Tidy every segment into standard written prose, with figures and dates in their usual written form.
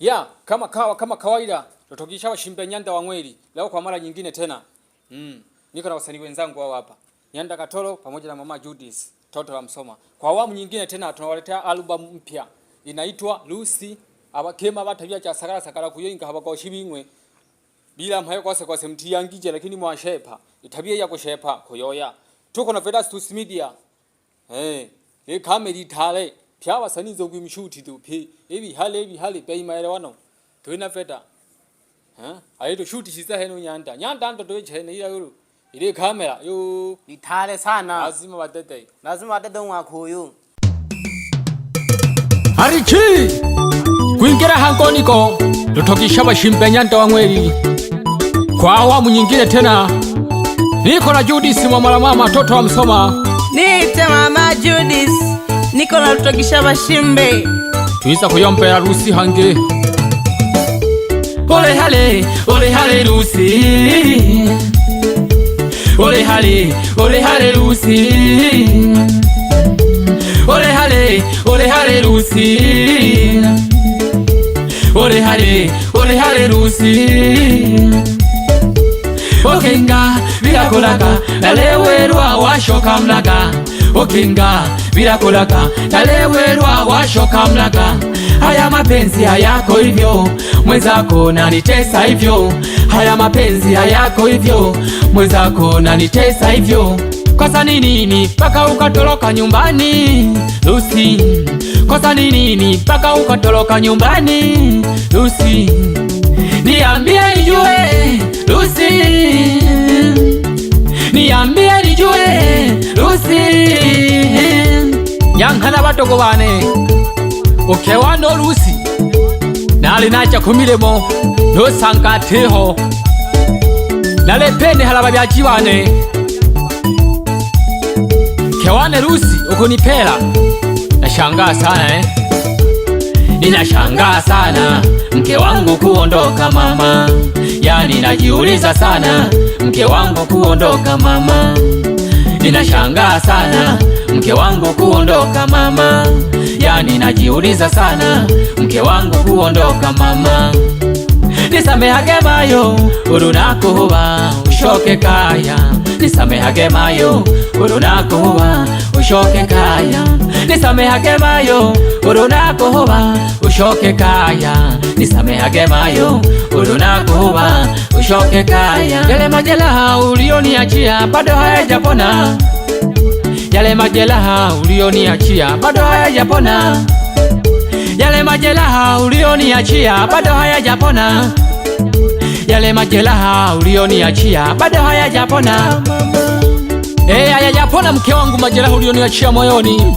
Ya, kama kawaida tutokisha washimbe Nyanda wa Mweli. Leo kwa mara nyingine tena. Niko na wasanii wenzangu hao hapa. Nyanda Katoro pamoja na Mama Judith, Toto wa Msoma. Kwa awamu nyingine tena tunawaletea album mpya. Inaitwa Lucy. Abakema batabya cha sakara kuyenga habakoshibingwe. Bila mpayo kwase mtiyangije lakini mwashepa. Itabia ya kushepa kuyoya. Tuko na Vedas Media. Kamera itale. Pya wasanii zo gwimshuti tu pe. Ebi hale pe maelewano. Tuina feta. Aito shuti shiza heno Nyanda ndo chene ila yuru. Ile kamera yo itale sana. Lazima watete wakuyu. Harichi. Kuingira hankoniko tutokisha washimbe Nyanda wa Mweli. Kwa awamu nyingine tena niko na Judith mama Toto wa Msoma. Nite Mama Judith, niko na tutokisha washimbe. Tuisa kuyompera Lucy hange. Ole hale Lucy. Ole hale Lucy. Ole hale Lucy. Ole hale Lucy. Okenga birakolaka nalewerwa washoka mlaga. Okenga birakolaka nalewerwa washoka mlaga. Haya mapenzi hayako hivyo, mwenzako nanitesa hivyo. Haya mapenzi hayako hivyo, mwenzako nanitesa hivyo. Kosa nini paka ukatoroka nyumbani Lucy? Kosa nini paka ukatoroka nyumbani Lucy? Niambie nijue Lucy. Niambie nijue Lucy. Nyankana batoko bane okewano Lucy. Nali nacha kumilemo no sankateho. Nale pene halaba byachibane. Kewane Lucy ukunipela. Nashangaa sana Ninashangaa sana mke wangu kuondoka mama. Yani najiuliza sana mke wangu kuondoka mama. Ninashangaa sana mke wangu kuondoka mama. Yani najiuliza sana mke wangu kuondoka mama. Nisamehage mayo urunakuba ushoke kaya. Nisamehage mayo urunakuba ushoke kaya. Nisamehage mayo urunakuba ushoke kaya. Nisamehage mayo urunakuba ushoke kaya. Yale majeraha ulioniachia bado hayajapona. Yale majeraha ulioniachia bado hayajapona. Yale majeraha ulioniachia bado hayajapona. Yale majeraha ulioniachia bado hayajapona. Hayajapona mke wangu majeraha ulioniachia moyoni.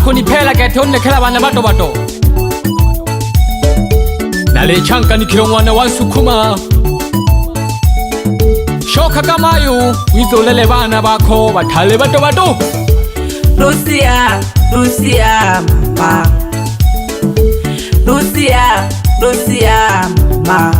Kunipela ketone kela bana bato. Nale chanka nikiro mwana wansukuma. Shoka kamayu izolele bana bako batale bato. Lucia mama. Lucia mama.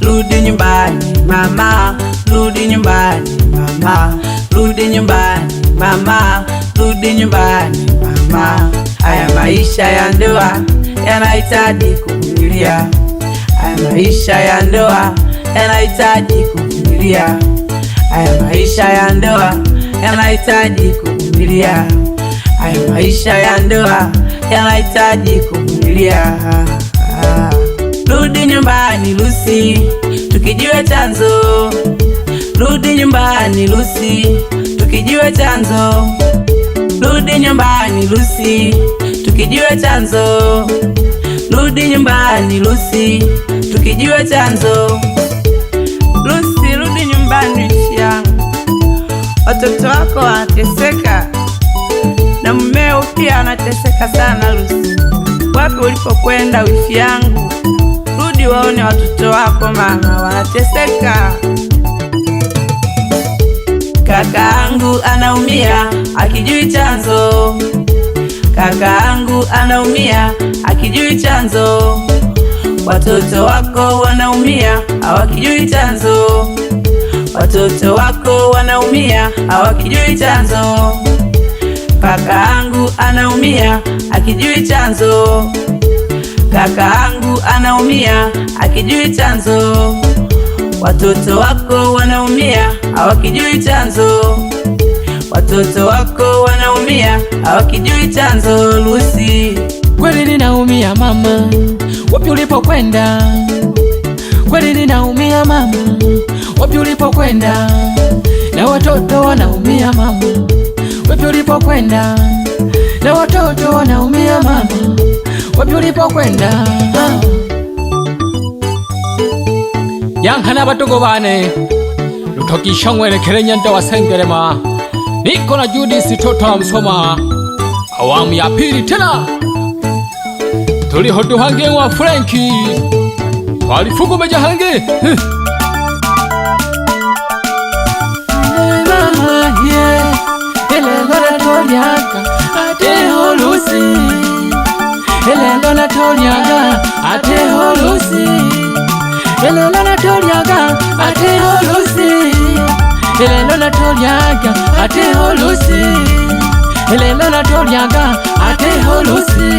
Rudi nyumbani mama. Rudi nyumbani mama. Rudi nyumbani mama. Rudi nyumbani mama. Haya maisha ya ndoa yanahitaji kuvumilia. Haya maisha ya ndoa yanahitaji kuvumilia. Haya maisha ya ndoa yanahitaji kuvumilia. Haya maisha ya ndoa yanahitaji kuvumilia. Rudi nyumbani Lucy, tukijue chanzo. Rudi nyumbani Lucy, tukijue chanzo. Rudi nyumbani Lucy, tukijue chanzo. Rudi nyumbani Lucy, tukijue chanzo. Lucy, rudi nyumbani yangu. Watoto wako wanateseka na mmeo pia anateseka sana Lucy. Wapi ulipokwenda wifi yangu? Rudi waone watoto wako mama wanateseka. Kakaangu anaumia akijui chanzo. Kakaangu anaumia akijui chanzo. Watoto wako wanaumia hawakijui chanzo. Watoto wako wanaumia hawakijui chanzo. Kakaangu anaumia akijui chanzo. Kakaangu watu anaumia akijui chanzo. Watoto wako wanaumia hawakijui chanzo. Watoto wako wanaumia hawakijui chanzo. Lucy, kweli ninaumia mama, wapi ulipokwenda? Kweli ninaumia mama, wapi ulipokwenda? Na watoto wanaumia mama, wapi ulipokwenda? Na watoto wanaumia mama, wapi ulipokwenda? Yankana batogo bane Lutogisha ngwerekere Nyanda wa Sengerema. Niko na Judith toto wa Msoma, awamu ya pili tena. Tuliho duhange wa Franki walifugu meja hange mama yeah. Elelo na toliaga ateho Lucy. Elelo na toliaga ateho Lucy. Elelo na toliaga ateho Lucy. Elelo na toliaga ateho Lucy. Elelo na toliaga ateho Lucy.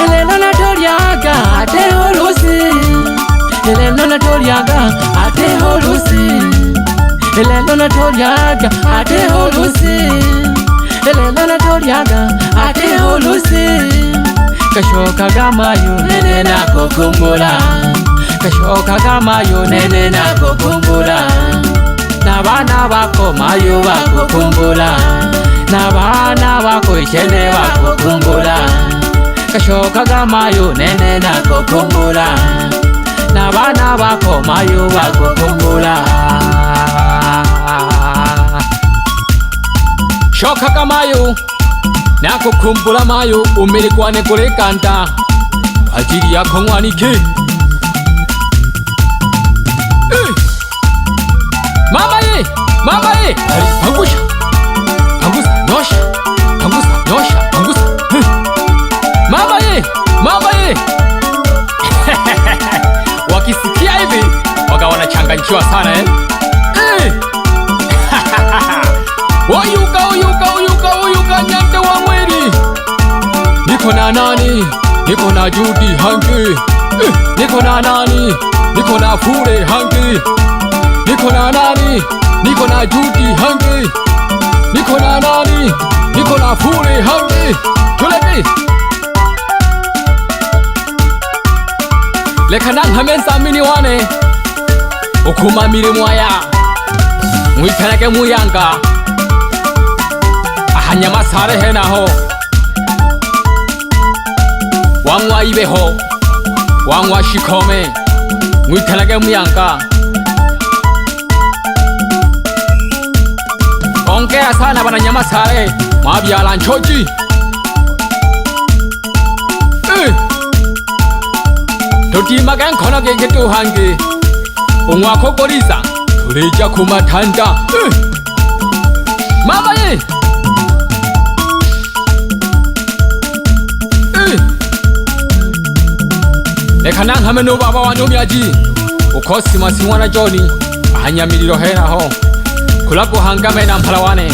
Elelo na toliaga ateho Lucy. Elelo na toliaga ateho Lucy. Elelo na toliaga ateho Lucy. Elelo na toliaga ateho Lucy. Kashoka gamayo nene na kukumbula. Kashoka gamayo nene na kukumbula. Na bana bako mayo bakukumbula. Na bana bako ishene bakukumbula. Kashoka gamayo nene na kukumbula. Na bana bako mayo bakukumbula. Shoka gamayo na kukumbula mayo umilikwane kule kanta ajili yako mwanike. Mama ye pangusha pangusa nyosha pangusa nyosha pangusa mama ye wakisikia hivi waga wanachanganyikiwa sana Oyuka Nyanda wa Mweri. Niko na nani? Niko na Judy hangi. Niko na nani? Niko na Fure hangi. Niko na nani? Niko na Judy hangi. Niko na nani? Niko na Fure hangi. Tuleke leka nankhamensa mini wane ukhumamile mwaya mwithanake muyanga ahanyamasare henaho wangwa ibeho wangwa shikome mwithanake muyanga ongea sana bana nyamasare mabyala nchoji Totimaga nkona gegetu hange umwako gorisa tureja kumatanda mama ye leka nankhame no baba wa nomyaji ukosi masimwa na Joni ahanyamiriro heraho kulago hangame na mpalawane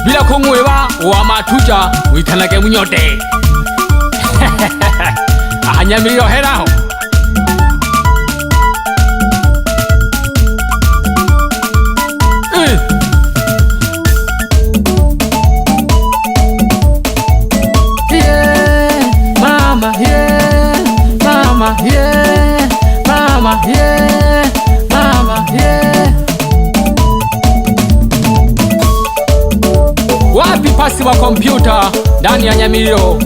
bila kumweba wa matuja witanage munyote ahanyamiriro heraho mama wapi pasi wa kompyuta ndani ya Nyamiriro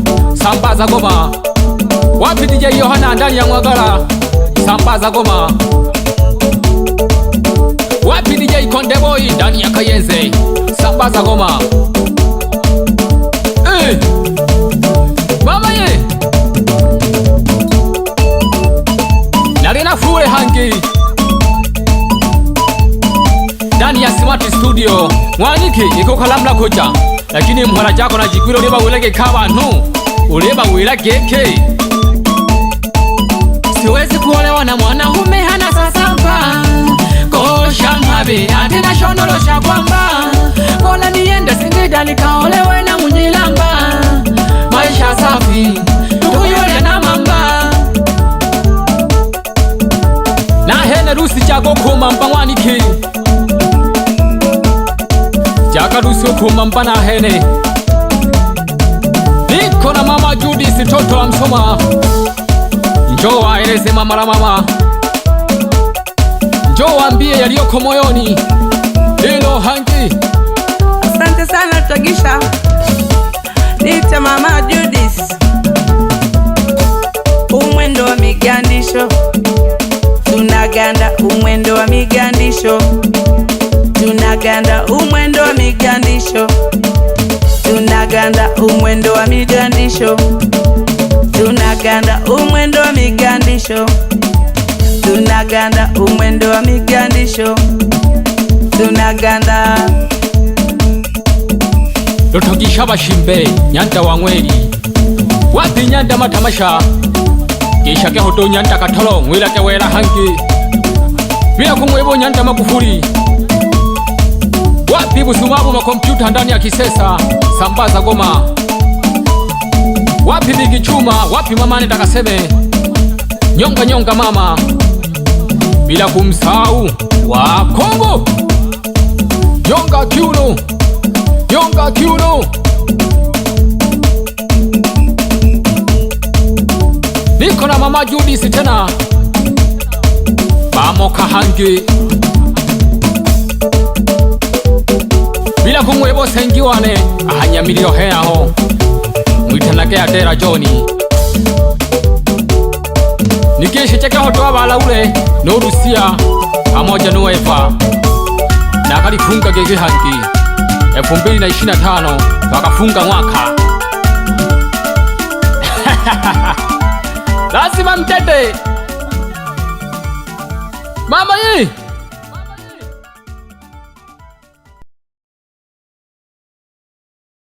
sambaza goma. Wapi DJ Yohana ndani ya Mwagala sambaza goma. Wapi DJ Konde Boy ndani ya Kayenze sambaza goma. Mama ye Narina Fure hangi ndani ya Smart Studio mwaniki iko kalamla koja lakini mwana jako na jigwiro leba ulege kabantu uleba wilageke. Siwezi kuolewa na mwanaume hana sasampa kosha mhabi ati na shonolosha kwamba kola niende Singida nikaolewe na Munyilamba. Maisha safi kumambana hene. Niko na mama Judith toto la Msoma. Njoo aeleze mama la mama, njoo ambie yaliyoko moyoni. Hilo Hangi. Asante sana Rutokisha. Nita mama Judith. Umwendo wa migandisho, tunaganda umwendo wa migandisho, tunaganda umwendo wa migandisho, tunaganda umwendo wa migandisho, tunaganda umwendo wa migandisho, tunaganda umwendo wa migandisho, tunaganda. Rutokisha bashimbe Nyanda wa Mweri. Wapi Nyanda matamasha? Kisha ke hoto Nyanda Katoro mwila ke wera Hangi. Bila kumwebo Nyanda Magufuli. Wapi Busumabu makompyuta ndani ya Kisesa sambaza Goma. Wapi Bigi Chuma, wapi mama Anita Kaseme. Nyonga nyonga mama. Bila kumsahau wa Kongo. Nyonga kiuno. Nyonga kiuno. Niko na mama Judith tena. Bamoka Hangi. Bila kumwebo Sengiwane ahanyamilio heaho. Mwitanake atera Johnny. Nikishi cheke hoto abala ule no Rusia pamoja no Eva. Na kalifunga gege Hangi 2025 wakafunga mwaka. Lazima mtete mama hii.